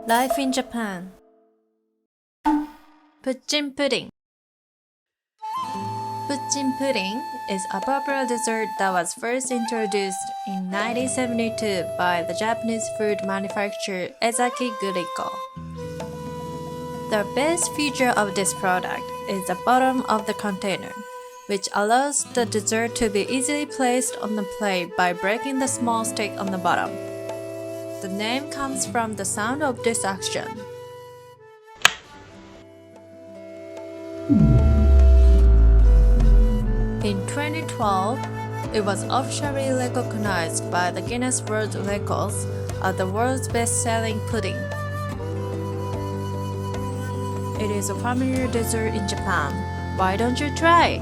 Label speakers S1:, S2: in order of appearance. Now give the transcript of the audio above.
S1: Life in Japan. Puttin pudding. Puttin pudding is a popular dessert that was first introduced in 1972 by the Japanese food manufacturer Ezaki Guriko. The best feature of this product is the bottom of the container, which allows the dessert to be easily placed on the plate by breaking the small stick on the bottom. The name comes from the sound of this action. In 2012, it was officially recognized by the Guinness World Records as the world's best-selling pudding. It is a familiar dessert in Japan. Why don't you try?